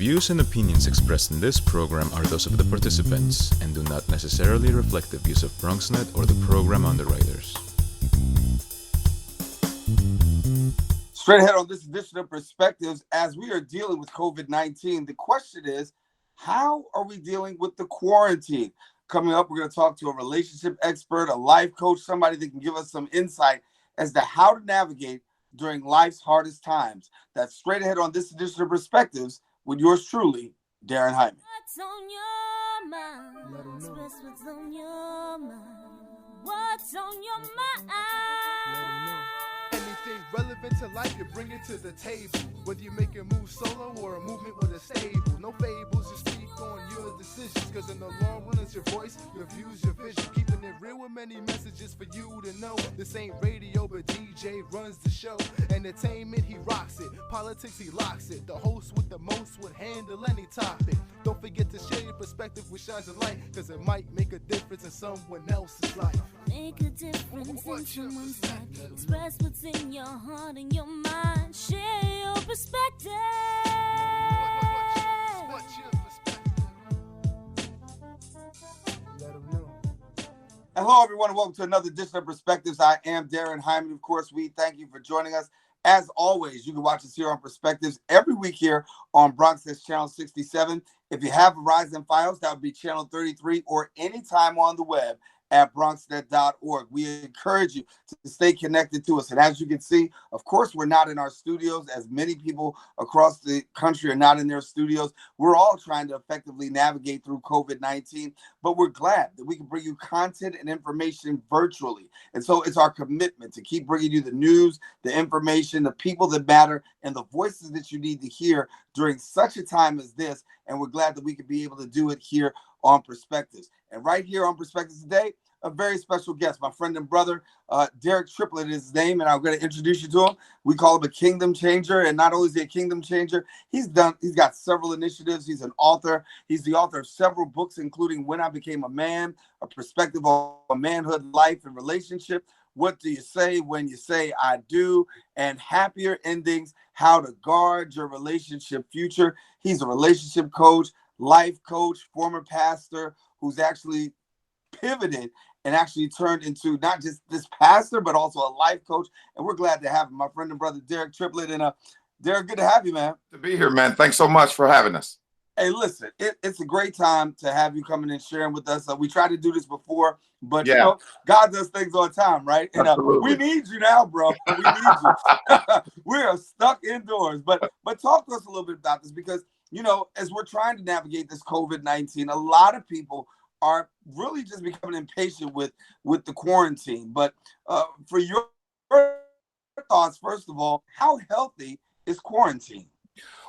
views and opinions expressed in this program are those of the participants and do not necessarily reflect the views of BronxNet or the program underwriters. Straight ahead on this edition of Perspectives, as we are dealing with COVID-19, the question is, how are we dealing with the quarantine? Coming up, we're going to talk to a relationship expert, a life coach, somebody that can give us some insight as to how to navigate during life's hardest times. That's straight ahead on this edition of Perspectives with yours truly, Daren Jaime. What's on your mind? Express what's on your mind. What's on your mind? Anything relevant to life, you bring it to the table. Whether you make a move solo or a movement with a stable. No fables, just speak on your decisions. Cause in the long run, it's your voice, your views, your vision. Keeping it real with many messages for you to know. This ain't radio, but DJ runs the show. Entertainment, he rocks it. Politics, he locks it. The host with the most would handle any topic. Don't forget to share your perspective with shines of light. Cause it might make a difference in someone else's life. Make a difference in someone's life. Express what's in your heart and your mind. Share your perspective. What's your perspective? Let them know. Hello, everyone, and welcome to another edition of Perspectives. I am Daren Jaime. Of course, we thank you for joining us. As always, you can watch us here on Perspectives every week here on BronxNet Channel 67. If you have Verizon Fios, that would be Channel 33, or anytime on the web at bronxnet.org. We encourage you to stay connected to us. And as you can see, of course, we're not in our studios, as many people across the country are not in their studios. We're all trying to effectively navigate through COVID-19, but we're glad that we can bring you content and information virtually. And so it's our commitment to keep bringing you the news, the information, the people that matter, and the voices that you need to hear during such a time as this. And we're glad that we can be able to do it here on Perspectives. And right here on Perspectives today, a very special guest, my friend and brother, Triplett is his name, and I'm going to introduce you to him. We call him a kingdom changer, and not only is he a kingdom changer, he's got several initiatives. He's an author. He's the author of several books, including When I Became a Man, A Perspective on Manhood, Life, and Relationship, What Do You Say When You Say I Do, and Happier Endings, How to Guard Your Relationship Future. He's a relationship coach, life coach, former pastor, who's actually pivoted and actually turned into not just this pastor, but also a life coach. And we're glad to have him, my friend and brother, Triplett. And Derek, good to have you, man. To be here, man. Thanks so much for having us. Hey, listen, it's a great time to have you coming and sharing with us. We tried to do this before, but you know, God does things on time, right? And we need you now, bro. We need you. We are stuck indoors. But talk to us a little bit about this, because you know, as we're trying to navigate this COVID-19, a lot of people are really just becoming impatient with the quarantine. But for your thoughts, first of all, how healthy is quarantine?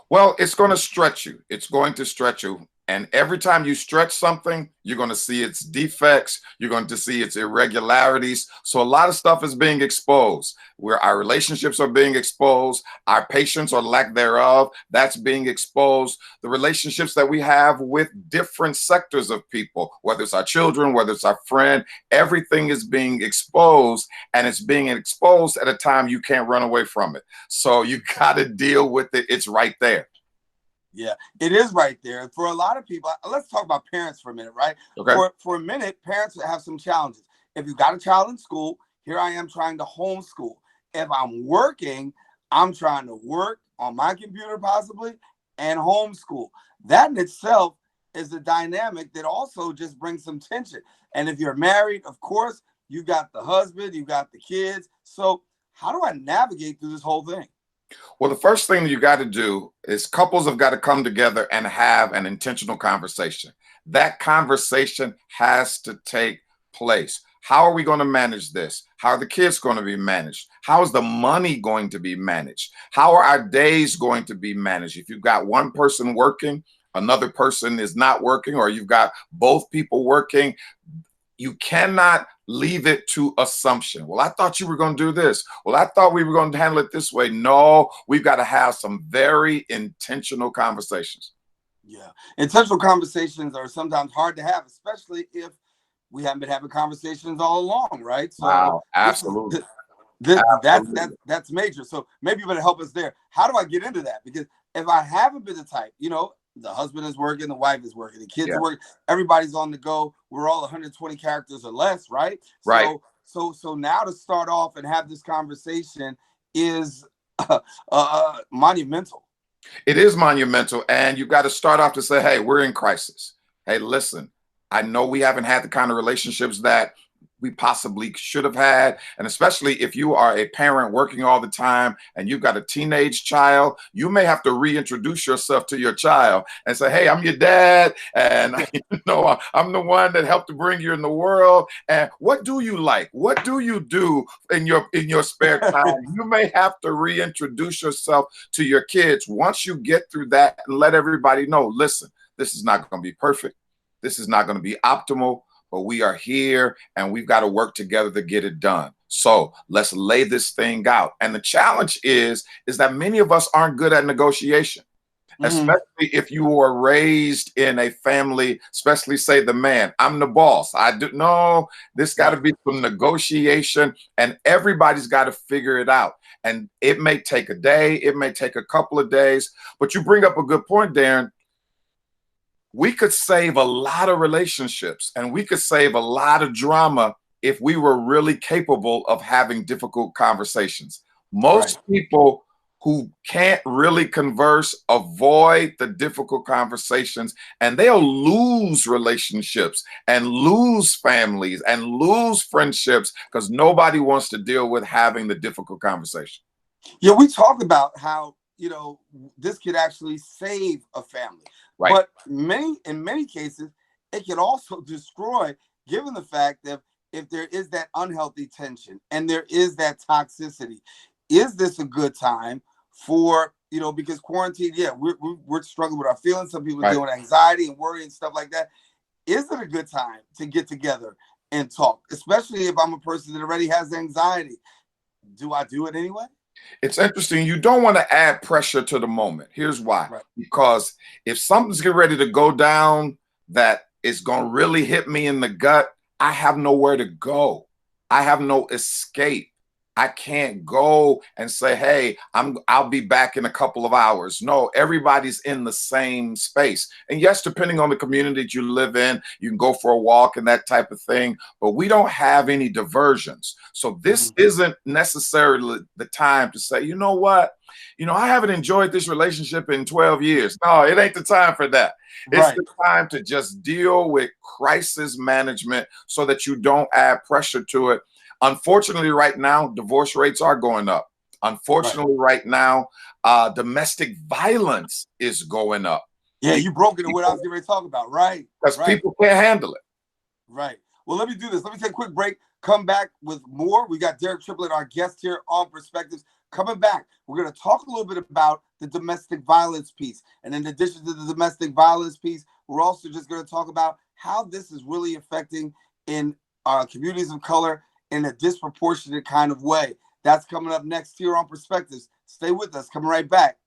Well, it's going to stretch you. It's going to stretch you. And every time you stretch something, you're going to see its defects. You're going to see its irregularities. So a lot of stuff is being exposed, where our relationships are being exposed, our patience or lack thereof, that's being exposed. The relationships that we have with different sectors of people, whether it's our children, whether it's our friend, everything is being exposed, and it's being exposed at a time you can't run away from it. So you got to deal with it. It's right there. Yeah, it is right there. For a lot of people, let's talk about parents for a minute, right? Okay. For a minute, parents have some challenges. If you've got a child in school, here I am trying to homeschool. If I'm working, I'm trying to work on my computer possibly and homeschool. That in itself is a dynamic that also just brings some tension. And if you're married, of course, you got the husband, you got the kids. So how do I navigate through this whole thing? Well, the first thing you got to do is couples have got to come together and have an intentional conversation. That conversation has to take place. How are we going to manage this? How are the kids going to be managed? How is the money going to be managed? How are our days going to be managed? If you've got one person working, another person is not working, or you've got both people working, you cannot leave it to assumption. Well, I thought you were going to do this. Well, I thought we were going to handle it this way. No, we've got to have some very intentional conversations. Yeah. Intentional conversations are sometimes hard to have, especially if we haven't been having conversations all along, right? So wow, absolutely. That's major. So maybe you better help us there. How do I get into that? Because if I haven't been the type, you know, The husband is working, the wife is working, the kids Yeah. are working, everybody's on the go. We're all 120 characters or less, right? Right. So now to start off and have this conversation is monumental. It is monumental. And you got to start off to say, hey, we're in crisis. Hey, listen, I know we haven't had the kind of relationships that we possibly should have had. And especially if you are a parent working all the time and you've got a teenage child, you may have to reintroduce yourself to your child and say, hey, I'm your dad. And I'm the one that helped to bring you in the world. And what do you like? What do you do in your spare time? You may have to reintroduce yourself to your kids. Once you get through that, let everybody know, listen, this is not going to be perfect. This is not going to be optimal. But we are here and we've got to work together to get it done. So let's lay this thing out. And the challenge is that many of us aren't good at negotiation, especially if you were raised in a family, especially say the man, I'm the boss. This got to be some negotiation and everybody's got to figure it out. And it may take a day, it may take a couple of days, but you bring up a good point, Daren. We could save a lot of relationships and we could save a lot of drama if we were really capable of having difficult conversations. Most people who can't really converse avoid the difficult conversations, and they'll lose relationships and lose families and lose friendships because nobody wants to deal with having the difficult conversation. Yeah, we talk about how, this could actually save a family. Right. But in many cases, it can also destroy, given the fact that if there is that unhealthy tension and there is that toxicity, is this a good time for, because quarantine, we're struggling with our feelings. Some people are dealing with anxiety and worry and stuff like that. Is it a good time to get together and talk, especially if I'm a person that already has anxiety? Do I do it anyway? It's interesting. You don't want to add pressure to the moment. Here's why. Right. Because if something's getting ready to go down that is going to really hit me in the gut, I have nowhere to go. I have no escape. I can't go and say, hey, I'll be back in a couple of hours. No, everybody's in the same space. And yes, depending on the community that you live in, you can go for a walk and that type of thing, but we don't have any diversions. So this isn't necessarily the time to say, you know what? I haven't enjoyed this relationship in 12 years. No, it ain't the time for that. It's the time to just deal with crisis management so that you don't add pressure to it. Unfortunately, right now, divorce rates are going up. Unfortunately, right now, domestic violence is going up. Yeah, you broke into what I was getting ready to talk about, right? Because people can't handle it. Right. Well, let me do this. Let me take a quick break. Come back with more. We got Derek Triplett, our guest here on Perspectives. Coming back, we're going to talk a little bit about the domestic violence piece. And in addition to the domestic violence piece, we're also just going to talk about how this is really affecting in communities of color in a disproportionate kind of way. That's coming up next here on Perspectives. Stay with us. Coming right back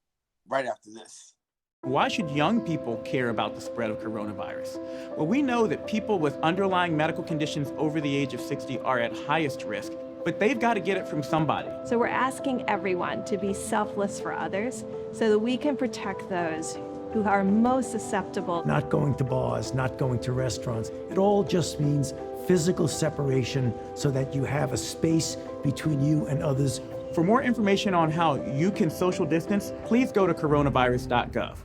right after this. Why should young people care about the spread of coronavirus? Well, we know that people with underlying medical conditions over the age of 60 are at highest risk, but they've got to get it from somebody. So we're asking everyone to be selfless for others so that we can protect those who are most susceptible. Not going to bars, not going to restaurants. It all just means physical separation so that you have a space between you and others. For more information on how you can social distance, please go to coronavirus.gov.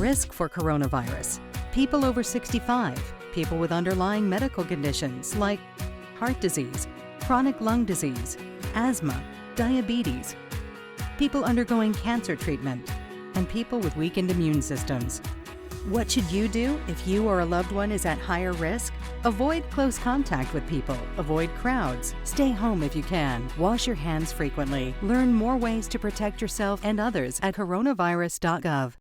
risk for coronavirus. People over 65, people with underlying medical conditions like heart disease, chronic lung disease, asthma, diabetes, people undergoing cancer treatment, and people with weakened immune systems. What should you do if you or a loved one is at higher risk? Avoid close contact with people, avoid crowds, stay home if you can, wash your hands frequently, learn more ways to protect yourself and others at coronavirus.gov.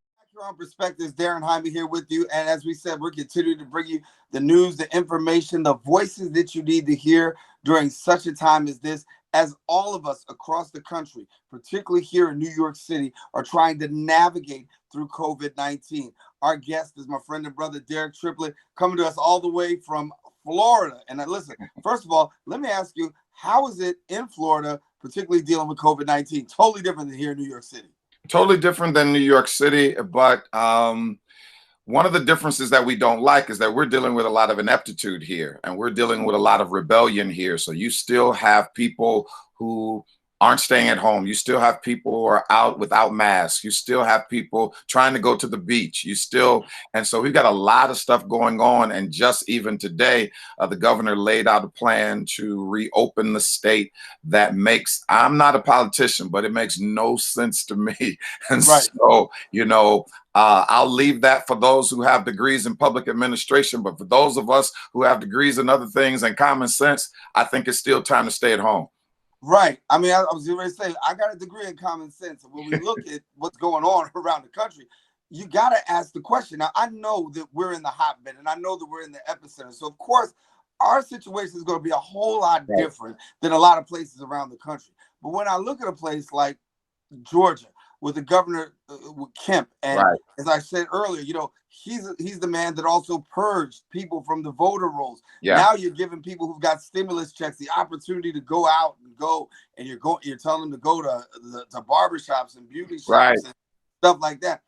On Perspectives, Daren Jaime here with you. And as we said, we're continuing to bring you the news, the information, the voices that you need to hear during such a time as this, as all of us across the country, particularly here in New York City, are trying to navigate through COVID-19. Our guest is my friend and brother, Triplett, coming to us all the way from Florida. And listen, first of all, let me ask you, how is it in Florida, particularly dealing with COVID-19? Totally different than here in New York City. Totally different than New York City, but one of the differences that we don't like is that we're dealing with a lot of ineptitude here, and we're dealing with a lot of rebellion here. So you still have people who aren't staying at home. You still have people who are out without masks. You still have people trying to go to the beach. And so we've got a lot of stuff going on. And just even today, the governor laid out a plan to reopen the state that makes, I'm not a politician, but it makes no sense to me. And so, I'll leave that for those who have degrees in public administration. But for those of us who have degrees in other things and common sense, I think it's still time to stay at home. Right. I mean, I was going to say, I got a degree in common sense. And when we look at what's going on around the country, you got to ask the question. Now, I know that we're in the hotbed, and I know that we're in the epicenter. So, of course, our situation is going to be a whole lot different than a lot of places around the country. But when I look at a place like Georgia, with the governor, with Kemp, and as I said earlier, he's the man that also purged people from the voter rolls. Now you're giving people who've got stimulus checks the opportunity to go out and you're telling them to go to barbershops and beauty shops and stuff like that.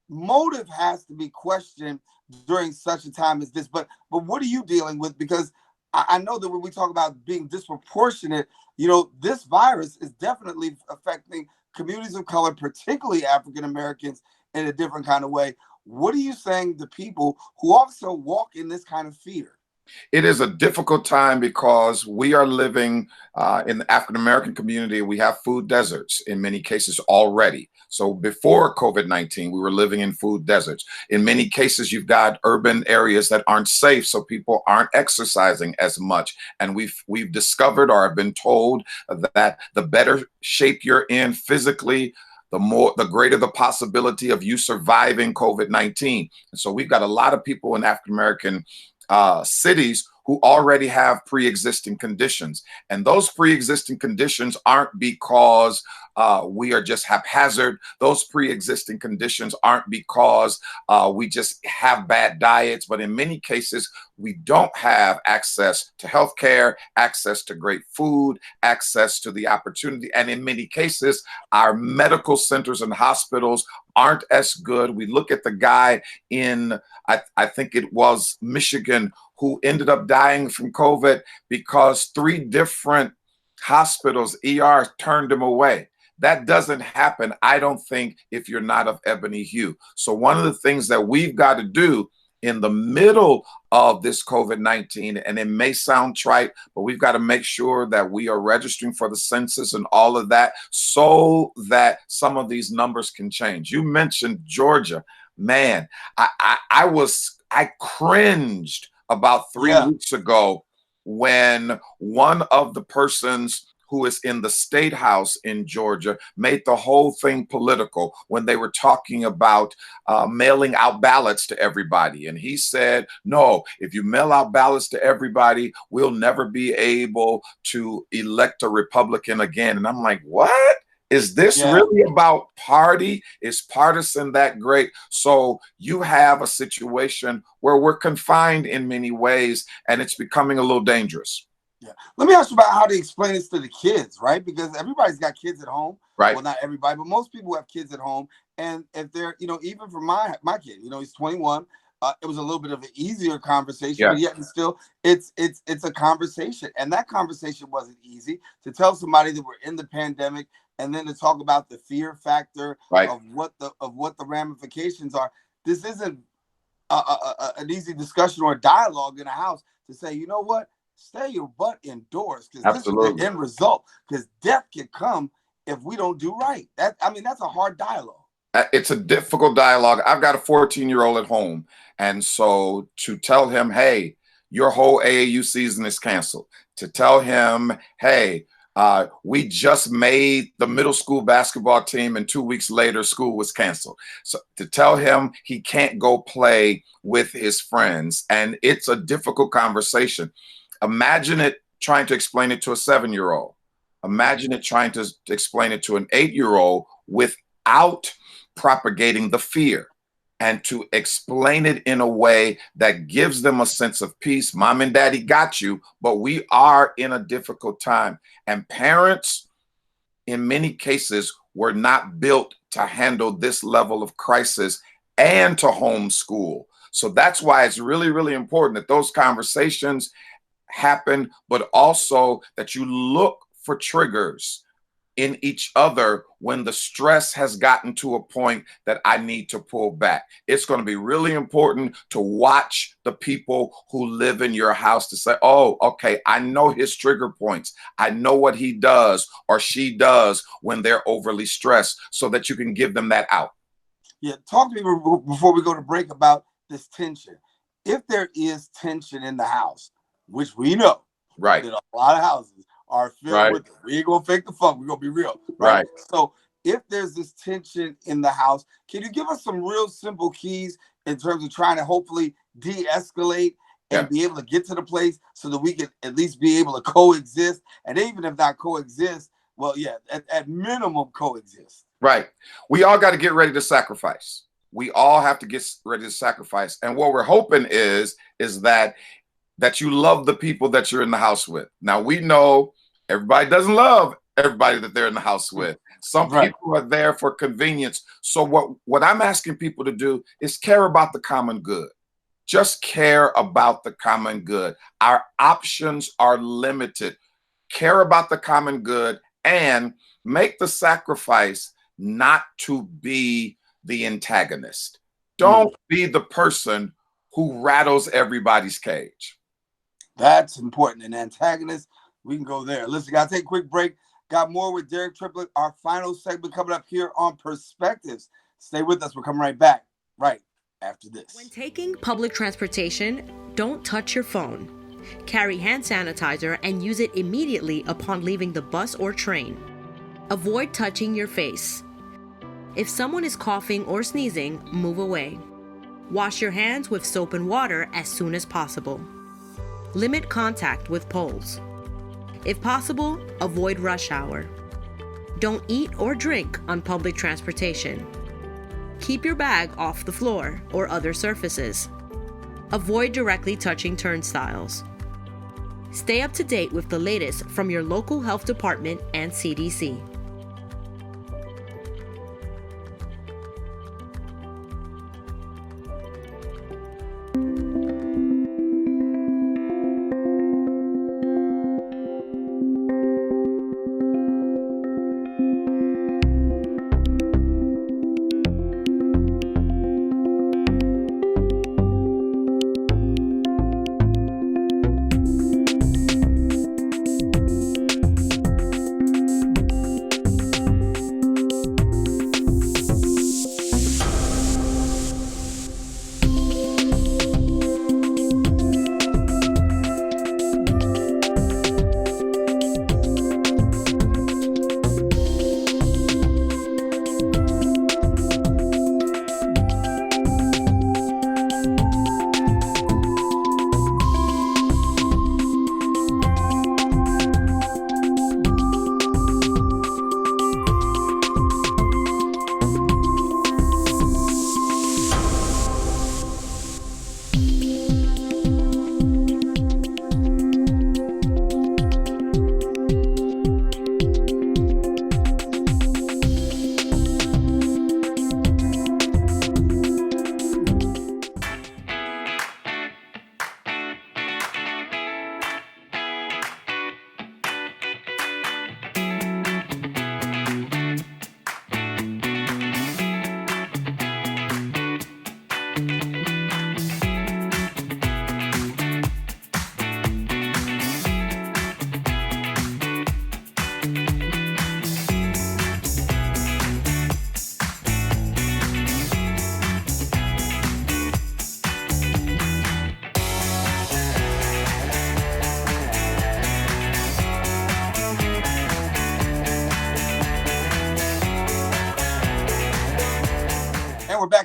Motive has to be questioned during such a time as this. But what are you dealing with? Because I know that when we talk about being disproportionate, this virus is definitely affecting communities of color, particularly African Americans, in a different kind of way. What are you saying to people who also walk in this kind of fear? It is a difficult time because we are living in the African American community. We have food deserts in many cases already. So before COVID-19, we were living in food deserts. In many cases, you've got urban areas that aren't safe, so people aren't exercising as much. And we've discovered, or have been told, that the better shape you're in physically, the greater the possibility of you surviving COVID-19. And so we've got a lot of people in African American cities who already have pre-existing conditions. And those pre-existing conditions aren't because we are just haphazard. Those pre-existing conditions aren't because we just have bad diets, but in many cases, we don't have access to healthcare, access to great food, access to the opportunity. And in many cases, our medical centers and hospitals aren't as good. We look at the guy in, I think it was Michigan, who ended up dying from COVID because 3 different hospitals, ER, turned him away. That doesn't happen, I don't think, if you're not of ebony hue. So one of the things that we've got to do in the middle of this COVID-19, and it may sound trite, but we've got to make sure that we are registering for the census and all of that so that some of these numbers can change. You mentioned Georgia. Man, I cringed about 3 weeks ago when one of the persons who is in the state house in Georgia made the whole thing political when they were talking about mailing out ballots to everybody. And he said, no, if you mail out ballots to everybody, we'll never be able to elect a Republican again. And I'm like, what? Is this really about party? Is partisan that great? So you have a situation where we're confined in many ways, and it's becoming a little dangerous. Yeah. Let me ask you about how to explain this to the kids, right? Because everybody's got kids at home. Right. Well, not everybody, but most people have kids at home. And if they're, even for my kid, he's 21. It was a little bit of an easier conversation, but yet and still, it's a conversation. And that conversation wasn't easy to tell somebody that we're in the pandemic, and then to talk about the fear factor of what the ramifications are. this isn't an easy discussion or dialogue in a house to say, you know what, stay your butt indoors, because this is the end result, because death can come if we don't do right. That's a hard dialogue. It's a difficult dialogue. I've got a 14-year-old at home. And so to tell him, hey, your whole AAU season is canceled. To tell him, hey, we just made the middle school basketball team and 2 weeks later school was canceled. So to tell him he can't go play with his friends, and it's a difficult conversation. Imagine it trying to explain it to a 7-year-old. Imagine it trying to explain it to an 8-year-old without propagating the fear, and to explain it in a way that gives them a sense of peace. Mom and daddy got you, but we are in a difficult time. And parents, in many cases, were not built to handle this level of crisis and to homeschool. So that's why it's really, really important that those conversations happen, but also that you look for triggers in each other when the stress has gotten to a point that I need to pull back. It's going to be really important to watch the people who live in your house to say, oh, okay, I know his trigger points. I know what he does or she does when they're overly stressed, so that you can give them that out. Yeah, talk to me before we go to break about this tension. If there is tension in the house, which we know, right, that a lot of houses are filled with it. We ain't gonna fake the funk. We're gonna be real. Right. So if there's this tension in the house, can you give us some real simple keys in terms of trying to hopefully de-escalate and be able to get to the place so that we can at least be able to coexist? And even if not coexist, well, yeah, at minimum coexist. Right. We all got to get ready to sacrifice. We all have to get ready to sacrifice. And what we're hoping is that you love the people that you're in the house with. Now, we know everybody doesn't love everybody that they're in the house with. Some people are there for convenience. So what I'm asking people to do is care about the common good. Just care about the common good. Our options are limited. Care about the common good and make the sacrifice not to be the antagonist. Don't be the person who rattles everybody's cage. That's important. An antagonist, we can go there. Listen, got to take a quick break. Got more with Derek Triplett. Our final segment coming up here on Perspectives. Stay with us. We're coming right back right after this. When taking public transportation, don't touch your phone. Carry hand sanitizer and use it immediately upon leaving the bus or train. Avoid touching your face. If someone is coughing or sneezing, move away. Wash your hands with soap and water as soon as possible. Limit contact with poles. If possible, avoid rush hour. Don't eat or drink on public transportation. Keep your bag off the floor or other surfaces. Avoid directly touching turnstiles. Stay up to date with the latest from your local health department and CDC.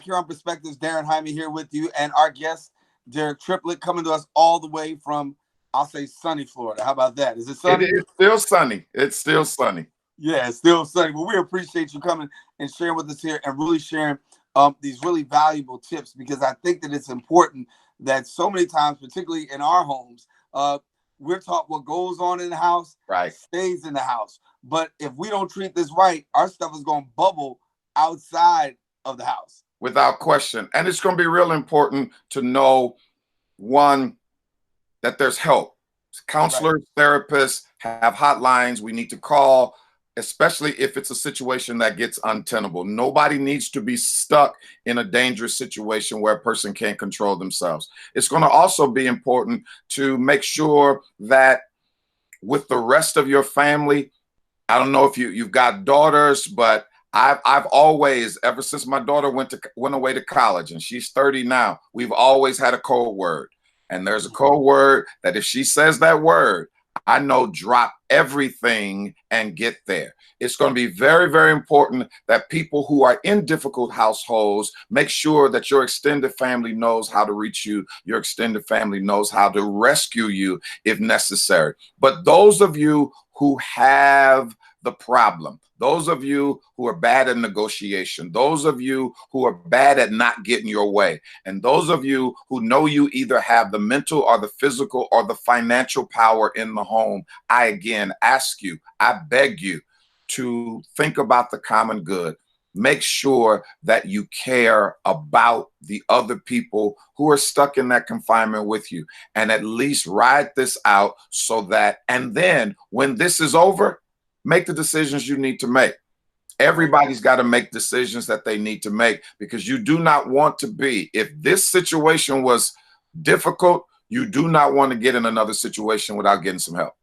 here on Perspectives. Daren Jaime here with you, and our guest, Derek Triplett, coming to us all the way from, I'll say, sunny Florida. How about that? Is it sunny? It's still sunny. It's still sunny. Yeah, it's still sunny. Well, we appreciate you coming and sharing with us here and really sharing these really valuable tips, because I think that it's important that so many times, particularly in our homes, we're taught what goes on in the house stays in the house. But if we don't treat this right, our stuff is going to bubble outside of the house. Without question. And it's going to be real important to know, one, that there's help. Counselors, therapists have hotlines we need to call, especially if it's a situation that gets untenable. Nobody needs to be stuck in a dangerous situation where a person can't control themselves. It's going to also be important to make sure that with the rest of your family, I don't know if you've got daughters, but I've always, ever since my daughter went away to college, and she's 30 now, we've always had a code word. And there's a code word that if she says that word, I know drop everything and get there. It's going to be very, very important that people who are in difficult households make sure that your extended family knows how to reach you. Your extended family knows how to rescue you if necessary. But those of you who have the problem, those of you who are bad at negotiation, those of you who are bad at not getting your way, and those of you who know you either have the mental or the physical or the financial power in the home, I again ask you, I beg you to think about the common good. Make sure that you care about the other people who are stuck in that confinement with you, and at least ride this out so that, and then when this is over, make the decisions you need to make. Everybody's got to make decisions that they need to make, because you do not want to be, if this situation was difficult, you do not want to get in another situation without getting some help.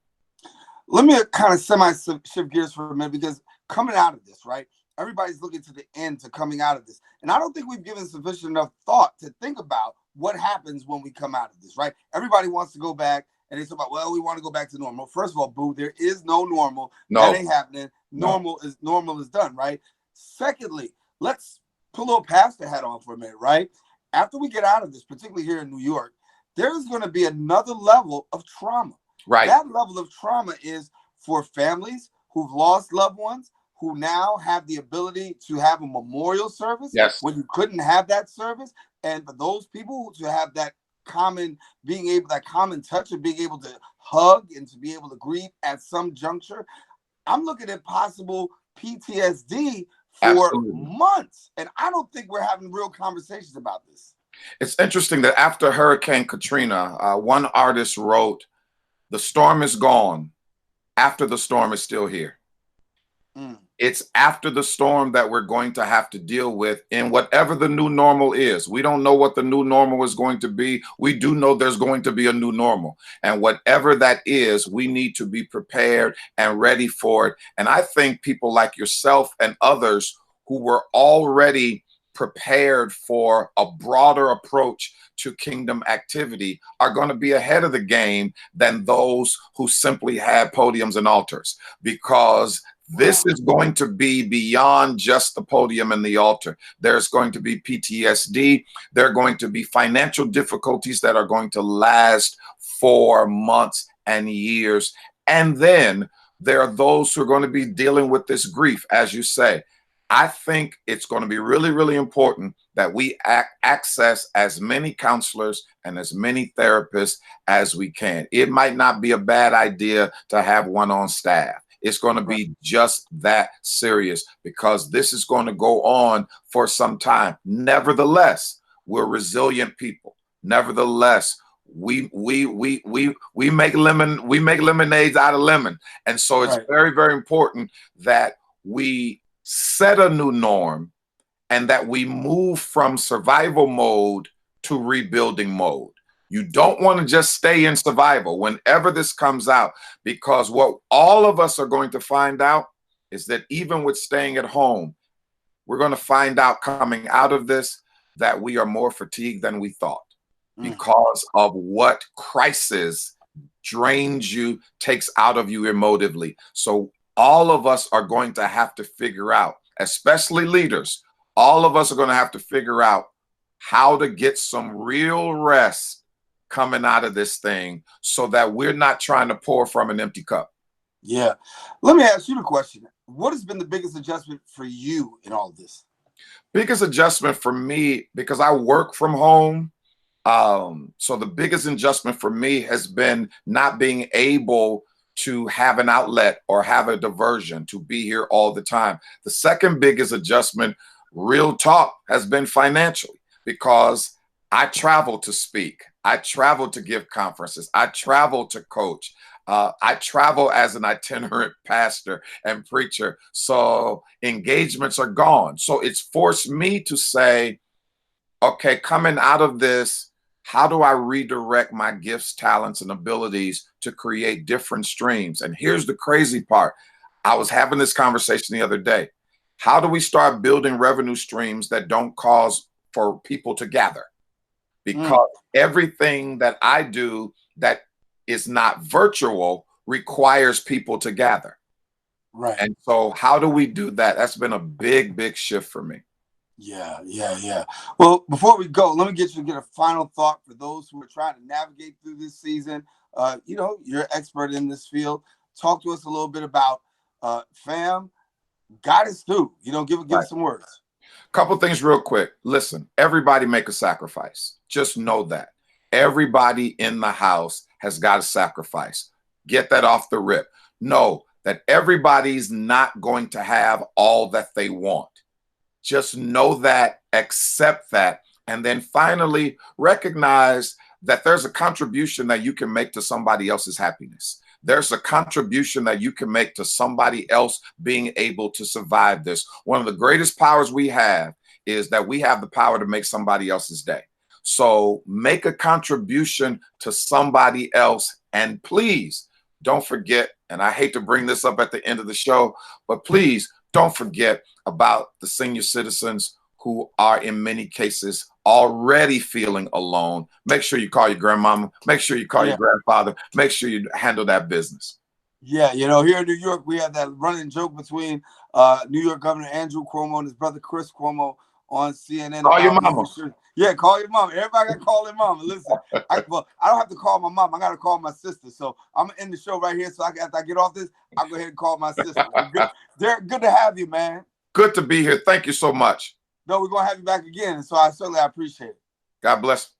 Let me kind of semi-shift gears for a minute, because coming out of this, right, everybody's looking to the end to coming out of this. And I don't think we've given sufficient enough thought to think about what happens when we come out of this, right? Everybody wants to go back. And they talk about, well, we want to go back to normal. First of all, boo, there is no normal. No. That ain't happening. Normal is done, right? Secondly, let's put a little pastor hat on for a minute, right? After we get out of this, particularly here in New York, there's going to be another level of trauma. Right. That level of trauma is for families who've lost loved ones, who now have the ability to have a memorial service when you couldn't have that service. And for those people to have that common touch of being able to hug and to be able to grieve at some juncture, I'm looking at possible PTSD for months. And I don't think we're having real conversations about this. It's interesting that after Hurricane Katrina, one artist wrote, "The storm is gone. After the storm is still here." It's after the storm that we're going to have to deal with in whatever the new normal is. We don't know what the new normal is going to be. We do know there's going to be a new normal. And whatever that is, we need to be prepared and ready for it. And I think people like yourself and others who were already prepared for a broader approach to kingdom activity are going to be ahead of the game than those who simply had podiums and altars, because this is going to be beyond just the podium and the altar. There's going to be PTSD. There are going to be financial difficulties that are going to last for months and years. And then there are those who are going to be dealing with this grief, as you say. I think it's going to be really, really important that we access as many counselors and as many therapists as we can. It might not be a bad idea to have one on staff. It's going to be just that serious, because this is going to go on for some time. Nevertheless, we're resilient people. Nevertheless, we make lemonades out of lemon. And so it's very, very important that we set a new norm and that we move from survival mode to rebuilding mode. You don't want to just stay in survival whenever this comes out, because what all of us are going to find out is that even with staying at home, we're going to find out coming out of this that we are more fatigued than we thought because of what crisis drains you, takes out of you emotively. So all of us are going to have to figure out, especially leaders, all of us are going to have to figure out how to get some real rest coming out of this thing so that we're not trying to pour from an empty cup. Yeah. Let me ask you the question. What has been the biggest adjustment for you in all of this? Biggest adjustment for me, because I work from home. So the biggest adjustment for me has been not being able to have an outlet or have a diversion to be here all the time. The second biggest adjustment, real talk, has been financially, because I travel to speak. I travel to give conferences. I travel to coach. I travel as an itinerant pastor and preacher. So engagements are gone. So it's forced me to say, okay, coming out of this, how do I redirect my gifts, talents, and abilities to create different streams? And here's the crazy part. I was having this conversation the other day. How do we start building revenue streams that don't cause for people to gather? Because everything that I do that is not virtual requires people to gather. Right. And so how do we do that? That's been a big, big shift for me. Yeah. Well, before we go, let me get you to get a final thought for those who are trying to navigate through this season. You're an expert in this field. Talk to us a little bit about fam. God is through. Give us some words. Couple things real quick. Listen, everybody make a sacrifice. Just know that. Everybody in the house has got a sacrifice. Get that off the rip. Know that everybody's not going to have all that they want. Just know that, accept that, and then finally recognize that there's a contribution that you can make to somebody else's happiness. There's a contribution that you can make to somebody else being able to survive this. One of the greatest powers we have is that we have the power to make somebody else's day. So make a contribution to somebody else. And please don't forget, and I hate to bring this up at the end of the show, but please don't forget about the senior citizens who are in many cases already feeling alone. Make sure you call your grandmama. Make sure you call your grandfather. Make sure you handle that business. Yeah, here in New York, we have that running joke between New York Governor Andrew Cuomo and his brother Chris Cuomo on CNN. Call your mama. Yeah, call your mama. Everybody got to call their mama. Listen, I don't have to call my mom. I got to call my sister. So I'm going to end the show right here. So after I get off this, I'll go ahead and call my sister. Derek, good to have you, man. Good to be here. Thank you so much. No, we're going to have you back again. And so I certainly appreciate it. God bless.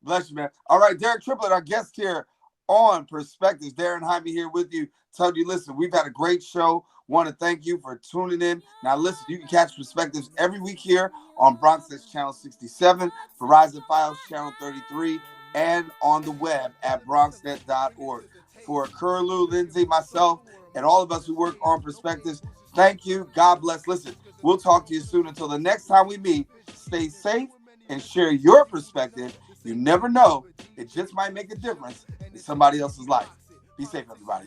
Bless you, man. All right, Derek Triplett, our guest here on Perspectives. Daren Jaime here with you. Tell you, listen, we've had a great show. Want to thank you for tuning in. Now, listen, you can catch Perspectives every week here on Bronx's Channel 67, Verizon Files Channel 33, and on the web at bronxnet.org. For Curlew, Lindsay, myself, and all of us who work on Perspectives, thank you. God bless. Listen, we'll talk to you soon. Until the next time we meet, stay safe and share your perspective. You never know. It just might make a difference in somebody else's life. Be safe, everybody.